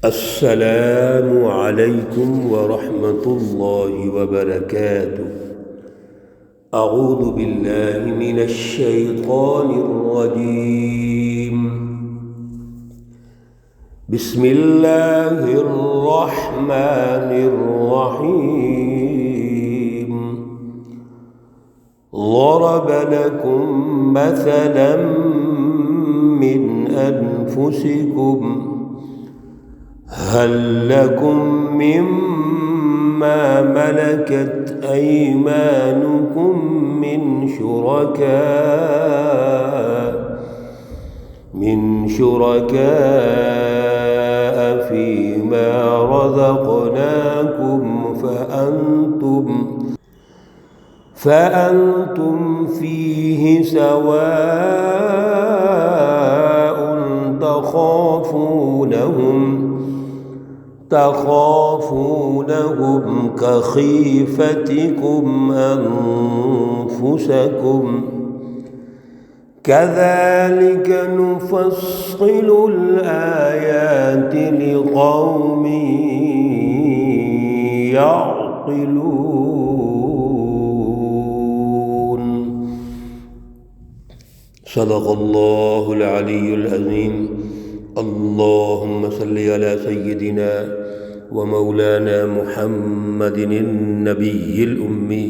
السلام علیکم ورحمۃ اللہ وبرکاتہ۔ اعوذ باللہ من الشیطان الرجیم، بسم اللہ الرحمن الرحیم۔ ضرب لكم مثلا من انفسکم هل لكم مما ملكت أيمانكم من شركاء فيما رزقناكم فأنتم فيه سواء تخافونهم كخيفتكم أنفسكم كذلك نفصل الآيات لقوم يعقلون۔ صدق اللہ العلی العظیم۔ اللہم صلی علی سیدنا ومولانا محمد النبی الأمی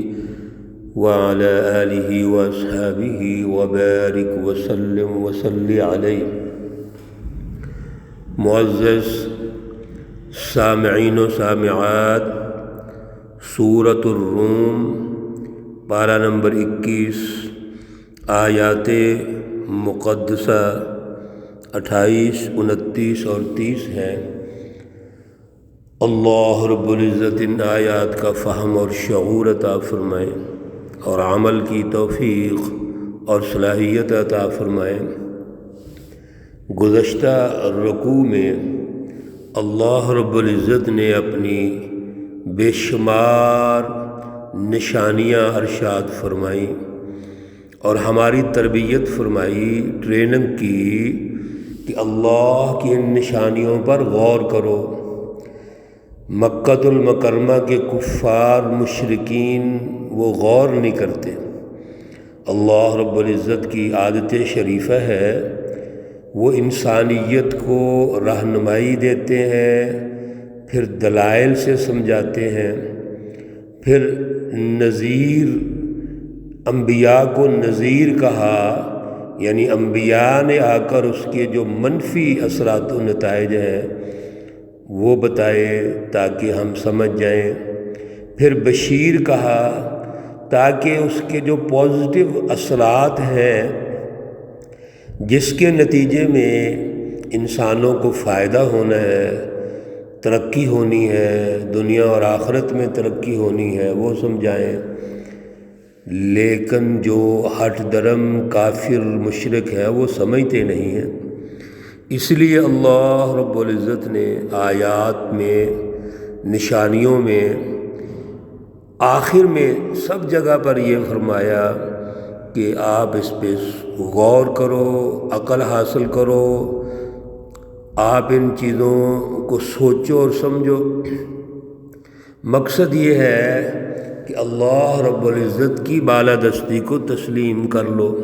وعلى آلہ واصحابہ وبارک وسلم وصلی علیہ۔ معزز سامعین و سامعات، سورۃ الروم پارہ نمبر 21، آیات مقدسہ 28، 29 اور 30 ہیں۔ اللہ رب العزت ان آیات کا فہم اور شعور عطا فرمائیں اور عمل کی توفیق اور صلاحیت عطا فرمائیں۔ گزشتہ رکوع میں اللہ رب العزت نے اپنی بے شمار نشانیاں ارشاد فرمائیں اور ہماری تربیت فرمائی، ٹریننگ کی کہ اللہ کی ان نشانیوں پر غور کرو۔ مکۃ المکرمہ کے کفار مشرکین وہ غور نہیں کرتے۔ اللہ رب العزت کی عادت شریفہ ہے، وہ انسانیت کو رہنمائی دیتے ہیں، پھر دلائل سے سمجھاتے ہیں، پھر نذیر، انبیاء کو نذیر کہا، یعنی انبیاء نے آ کر اس کے جو منفی اثرات و نتائج ہیں وہ بتائے تاکہ ہم سمجھ جائیں، پھر بشیر کہا تاکہ اس کے جو پازیٹیو اثرات ہیں جس کے نتیجے میں انسانوں کو فائدہ ہونا ہے، ترقی ہونی ہے، دنیا اور آخرت میں ترقی ہونی ہے، وہ سمجھائیں۔ لیکن جو ہٹ درم کافر مشرک ہے وہ سمجھتے نہیں ہیں۔ اس لیے اللہ رب العزت نے آیات میں، نشانیوں میں، آخر میں سب جگہ پر یہ فرمایا کہ آپ اس پہ غور کرو، عقل حاصل کرو، آپ ان چیزوں کو سوچو اور سمجھو۔ مقصد یہ ہے کہ اللہ رب العزت کی بالادستی کو تسلیم کر لو۔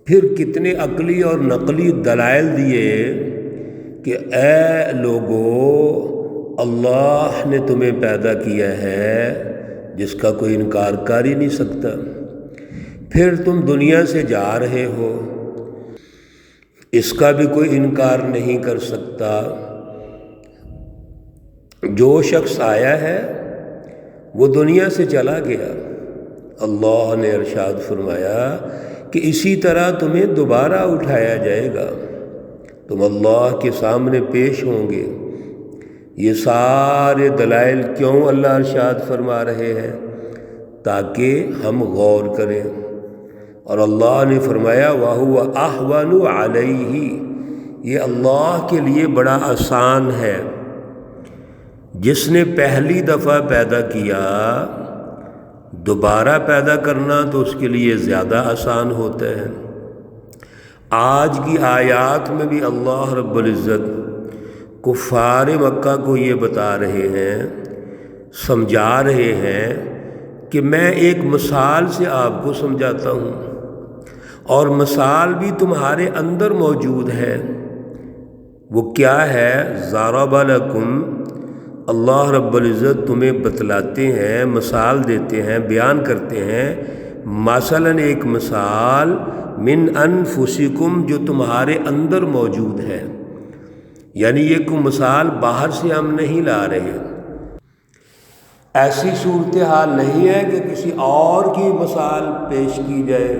پھر کتنے عقلی اور نقلی دلائل دیے کہ اے لوگو، اللہ نے تمہیں پیدا کیا ہے جس کا کوئی انکار کر ہی نہیں سکتا، پھر تم دنیا سے جا رہے ہو، اس کا بھی کوئی انکار نہیں کر سکتا۔ جو شخص آیا ہے وہ دنیا سے چلا گیا۔ اللہ نے ارشاد فرمایا کہ اسی طرح تمہیں دوبارہ اٹھایا جائے گا، تم اللہ کے سامنے پیش ہوں گے۔ یہ سارے دلائل کیوں اللہ ارشاد فرما رہے ہیں؟ تاکہ ہم غور کریں۔ اور اللہ نے فرمایا وَهُوَ أَهْوَنُ عَلَيْهِ، یہ اللہ کے لیے بڑا آسان ہے۔ جس نے پہلی دفعہ پیدا کیا دوبارہ پیدا کرنا تو اس کے لیے زیادہ آسان ہوتا ہے۔ آج کی آیات میں بھی اللہ رب العزت کفار مکہ کو یہ بتا رہے ہیں، سمجھا رہے ہیں کہ میں ایک مثال سے آپ کو سمجھاتا ہوں، اور مثال بھی تمہارے اندر موجود ہے۔ وہ کیا ہے؟ ضرب لکم، اللہ رب العزت تمہیں بتلاتے ہیں، مثال دیتے ہیں، بیان کرتے ہیں، مثلاً ایک مثال من انفسکم جو تمہارے اندر موجود ہے، یعنی یہ کوئی مثال باہر سے ہم نہیں لا رہے۔ ایسی صورتحال نہیں ہے کہ کسی اور کی مثال پیش کی جائے،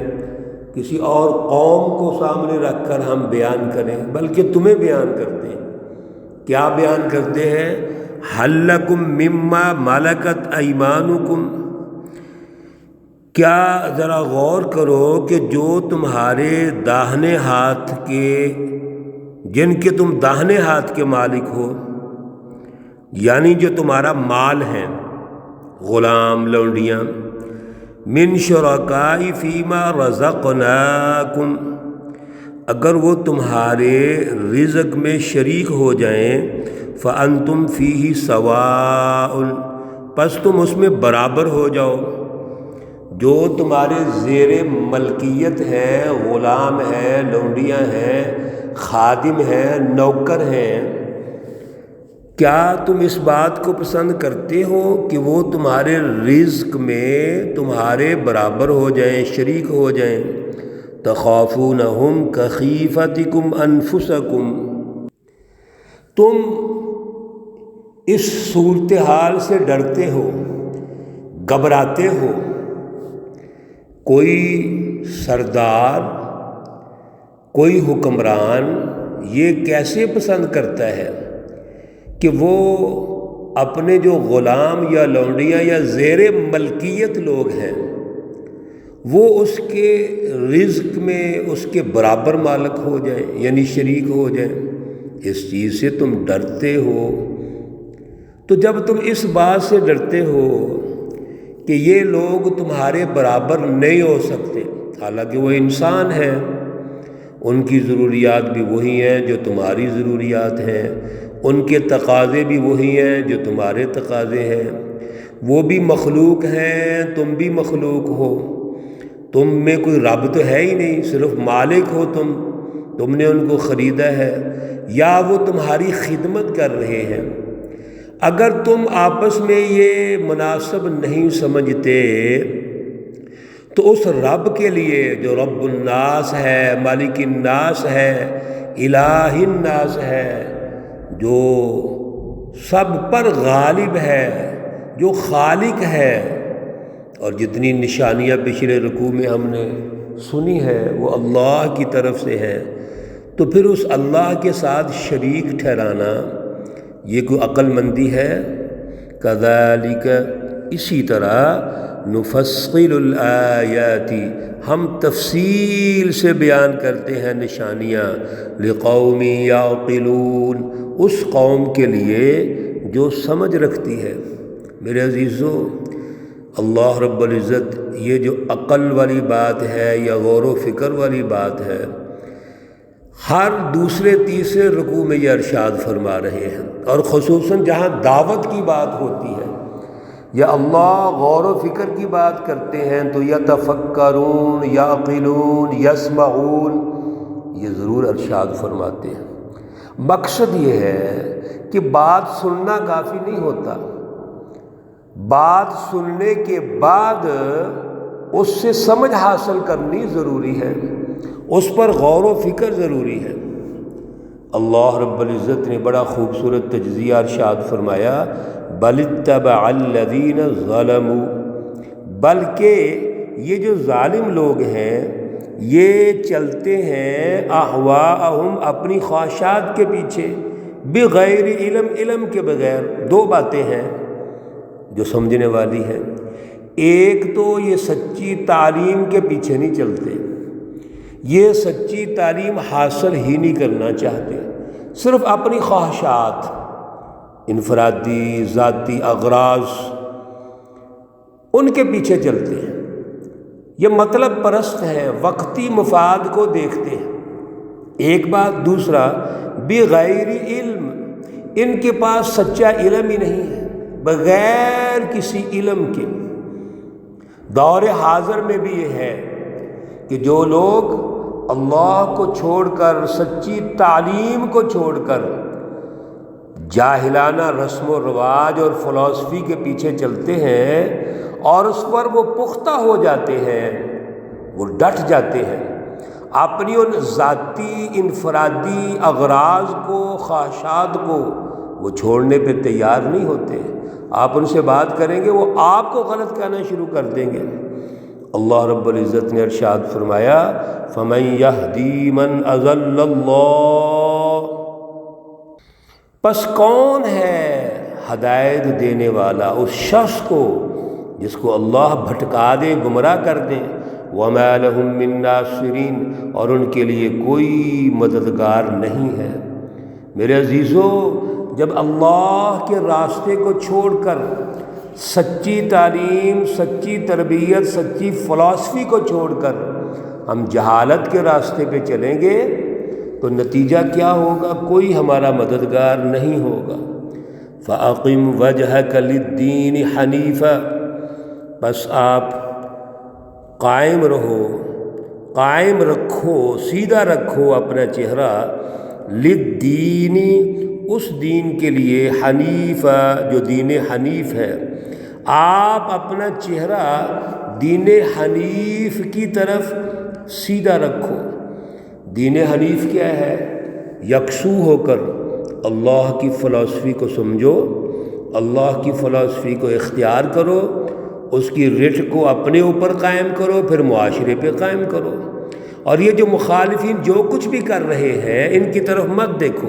کسی اور قوم کو سامنے رکھ کر ہم بیان کریں، بلکہ تمہیں بیان کرتے ہیں۔ کیا بیان کرتے ہیں؟ حل لکم مما ملکت ایمانکم، کیا ذرا غور کرو کہ جو تمہارے داہنے ہاتھ کے، جن کے تم داہنے ہاتھ کے مالک ہو، یعنی جو تمہارا مال ہے، غلام، لونڈیاں، من شرکاء فیما رزقناکم، اگر وہ تمہارے رزق میں شریک ہو جائیں، فانتم فیہ سواء، پس تم اس میں برابر ہو جاؤ۔ جو تمہارے زیر ملکیت ہے، غلام ہے، لونڈیاں ہیں، خادم ہیں، نوکر ہیں، کیا تم اس بات کو پسند کرتے ہو کہ وہ تمہارے رزق میں تمہارے برابر ہو جائیں، شریک ہو جائیں؟ تخافونہم کخیفتکم انفسکم، تم اس صورتحال سے ڈرتے ہو، گھبراتے ہو۔ کوئی سردار، کوئی حکمران یہ کیسے پسند کرتا ہے کہ وہ اپنے جو غلام یا لونڈیاں یا زیر ملکیت لوگ ہیں، وہ اس کے رزق میں اس کے برابر مالک ہو جائیں، یعنی شریک ہو جائیں؟ اس چیز سے تم ڈرتے ہو۔ تو جب تم اس بات سے ڈرتے ہو کہ یہ لوگ تمہارے برابر نہیں ہو سکتے، حالانکہ وہ انسان ہیں، ان کی ضروریات بھی وہی ہیں جو تمہاری ضروریات ہیں، ان کے تقاضے بھی وہی ہیں جو تمہارے تقاضے ہیں، وہ بھی مخلوق ہیں، تم بھی مخلوق ہو، تم میں کوئی رب تو ہے ہی نہیں، صرف مالک ہو تم نے ان کو خریدا ہے یا وہ تمہاری خدمت کر رہے ہیں۔ اگر تم آپس میں یہ مناسب نہیں سمجھتے تو اس رب کے لیے جو رب الناس ہے، مالک الناس ہے، الہ الناس ہے، جو سب پر غالب ہے، جو خالق ہے، اور جتنی نشانیاں پچھلے رکوع میں ہم نے سنی ہے وہ اللہ کی طرف سے ہے، تو پھر اس اللہ کے ساتھ شریک ٹھہرانا یہ کوئی عقل مندی ہے؟ کذالک، اسی طرح نفصل الآیات، ہم تفصیل سے بیان کرتے ہیں نشانیاں، لقوم یعقلون، اس قوم کے لیے جو سمجھ رکھتی ہے۔ میرے عزیزو، اللہ رب العزت یہ جو عقل والی بات ہے یا غور و فکر والی بات ہے، ہر دوسرے تیسرے رکوع میں یہ ارشاد فرما رہے ہیں، اور خصوصاً جہاں دعوت کی بات ہوتی ہے یا اللہ غور و فکر کی بات کرتے ہیں تو یتفکرون، یعقلون، یسمعون، یہ ضرور ارشاد فرماتے ہیں۔ مقصد یہ ہے کہ بات سننا کافی نہیں ہوتا، بات سننے کے بعد اس سے سمجھ حاصل کرنی ضروری ہے، اس پر غور و فکر ضروری ہے۔ اللہ رب العزت نے بڑا خوبصورت تجزیہ ارشاد فرمایا، بل اتبع الذین ظلموا، بلکہ یہ جو ظالم لوگ ہیں یہ چلتے ہیں اہواءہم، اپنی خواہشات کے پیچھے، بغیر علم، علم کے بغیر۔ دو باتیں ہیں جو سمجھنے والی ہیں، ایک تو یہ سچی تعلیم کے پیچھے نہیں چلتے، یہ سچی تعلیم حاصل ہی نہیں کرنا چاہتے، صرف اپنی خواہشات، انفرادی ذاتی اغراض، ان کے پیچھے چلتے ہیں، یہ مطلب پرست ہیں، وقتی مفاد کو دیکھتے ہیں۔ ایک بات، دوسرا بغیر علم، ان کے پاس سچا علم ہی نہیں ہے، بغیر کسی علم کے۔ دور حاضر میں بھی یہ ہے کہ جو لوگ اللہ کو چھوڑ کر، سچی تعلیم کو چھوڑ کر جاہلانہ رسم و رواج اور فلسفی کے پیچھے چلتے ہیں اور اس پر وہ پختہ ہو جاتے ہیں، وہ ڈٹ جاتے ہیں، اپنی ان ذاتی انفرادی اغراض کو، خواہشات کو وہ چھوڑنے پہ تیار نہیں ہوتے۔ آپ ان سے بات کریں گے وہ آپ کو غلط کہنا شروع کر دیں گے۔ اللہ رب العزت نے ارشاد فرمایا فَمَن يَهْدِي مَنْ أَضَلَّ اللَّهُ، پس کون ہے ہدایت دینے والا اس شخص کو جس کو اللہ بھٹکا دیں، گمراہ کر دیں۔ وَمَا لَهُم مِّن نَاصِرِينَ، اور ان کے لیے کوئی مددگار نہیں ہے۔ میرے عزیزو، جب اللہ کے راستے کو چھوڑ کر، سچی تعلیم، سچی تربیت، سچی فلسفی کو چھوڑ کر ہم جہالت کے راستے پہ چلیں گے تو نتیجہ کیا ہوگا؟ کوئی ہمارا مددگار نہیں ہوگا۔ فَأَقِمْ وَجْهَكَ لِلدِّينِ حَنِيفًا، بس آپ قائم رہو، قائم رکھو، سیدھا رکھو اپنا چہرہ، للدین، اس دین کے لیے، حنیفہ جو دین حنیف ہے۔ آپ اپنا چہرہ دین حنیف کی طرف سیدھا رکھو۔ دین حنیف کیا ہے؟ یکسو ہو کر اللہ کی فلسفی کو سمجھو، اللہ کی فلسفی کو اختیار کرو، اس کی رٹ کو اپنے اوپر قائم کرو، پھر معاشرے پہ قائم کرو۔ اور یہ جو مخالفین جو کچھ بھی کر رہے ہیں ان کی طرف مت دیکھو۔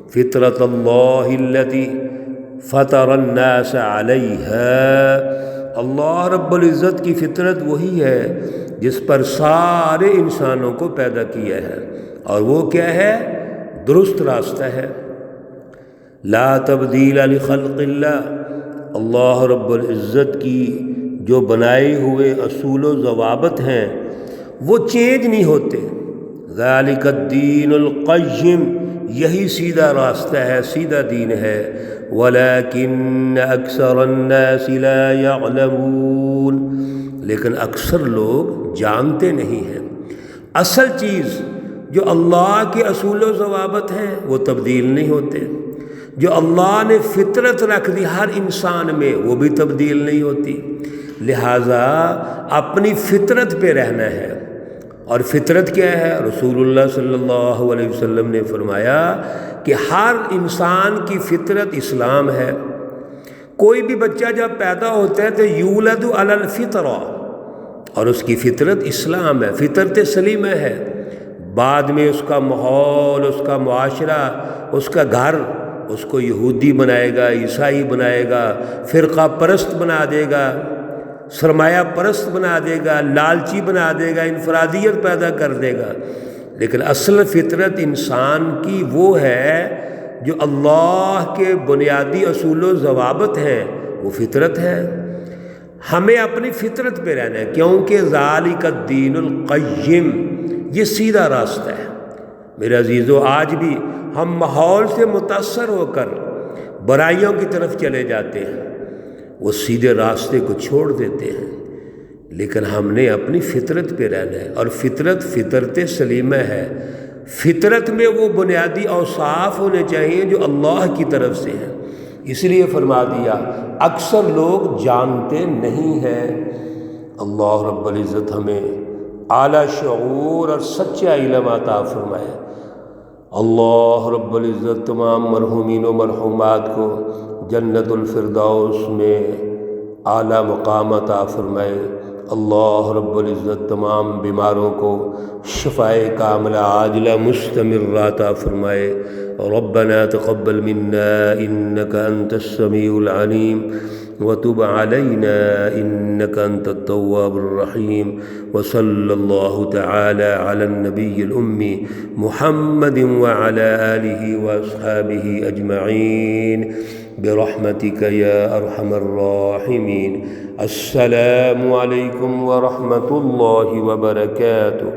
فطرت اللہ التی فطر الناس علیہا، اللہ رب العزت کی فطرت وہی ہے جس پر سارے انسانوں کو پیدا کیا ہے، اور وہ کیا ہے؟ درست راستہ ہے۔ لا تبدیل لخلق اللہ، اللہ رب العزت کی جو بنائے ہوئے اصول و ضوابط ہیں وہ چینج نہیں ہوتے۔ ذالک الدین القیم، یہی سیدھا راستہ ہے، سیدھا دین ہے۔ ولیکن اکثر الناس لا یعلمون، لیکن اکثر لوگ جانتے نہیں ہیں۔ اصل چیز جو اللہ کے اصول و ضوابط ہیں وہ تبدیل نہیں ہوتے، جو اللہ نے فطرت رکھ دی ہر انسان میں وہ بھی تبدیل نہیں ہوتی۔ لہٰذا اپنی فطرت پہ رہنا ہے۔ اور فطرت کیا ہے؟ رسول اللہ صلی اللہ علیہ وسلم نے فرمایا کہ ہر انسان کی فطرت اسلام ہے۔ کوئی بھی بچہ جب پیدا ہوتا ہے تو یولد علی الفطرہ، اور اس کی فطرت اسلام ہے، فطرت سلیمہ ہے۔ بعد میں اس کا ماحول، اس کا معاشرہ، اس کا گھر اس کو یہودی بنائے گا، عیسائی بنائے گا، فرقہ پرست بنا دے گا، سرمایہ پرست بنا دے گا، لالچی بنا دے گا، انفرادیت پیدا کر دے گا۔ لیکن اصل فطرت انسان کی وہ ہے جو اللہ کے بنیادی اصول و ضوابط ہیں، وہ فطرت ہے۔ ہمیں اپنی فطرت پہ رہنا ہے، کیونکہ ذالک الدین القیم، یہ سیدھا راستہ ہے۔ میرے عزیزو، آج بھی ہم ماحول سے متاثر ہو کر برائیوں کی طرف چلے جاتے ہیں، وہ سیدھے راستے کو چھوڑ دیتے ہیں۔ لیکن ہم نے اپنی فطرت پہ رہنا ہے، اور فطرت فطرت سلیمہ ہے۔ فطرت میں وہ بنیادی اوصاف ہونے چاہیے جو اللہ کی طرف سے ہیں۔ اس لیے فرما دیا اکثر لوگ جانتے نہیں ہیں۔ اللہ رب العزت ہمیں اعلیٰ شعور اور سچا علم عطا فرمائے۔ اللہ رب العزت تمام مرحومین و مرحومات کو جنت الفردوس میں اعلیٰ مقام عطا فرمائے۔ اللہ رب العزت تمام بیماروں کو شفائے کاملہ عاجلہ مستمرہ عطا فرمائے۔ ربنا تقبل منا انك انت السميع العليم وتب علينا انك انت التواب الرحيم، وصلى الله تعالى على النبي الأمي محمد وعلى آله وأصحابه أجمعين برحمتك يا أرحم الراحمين۔ السلام عليكم ورحمة الله وبركاته۔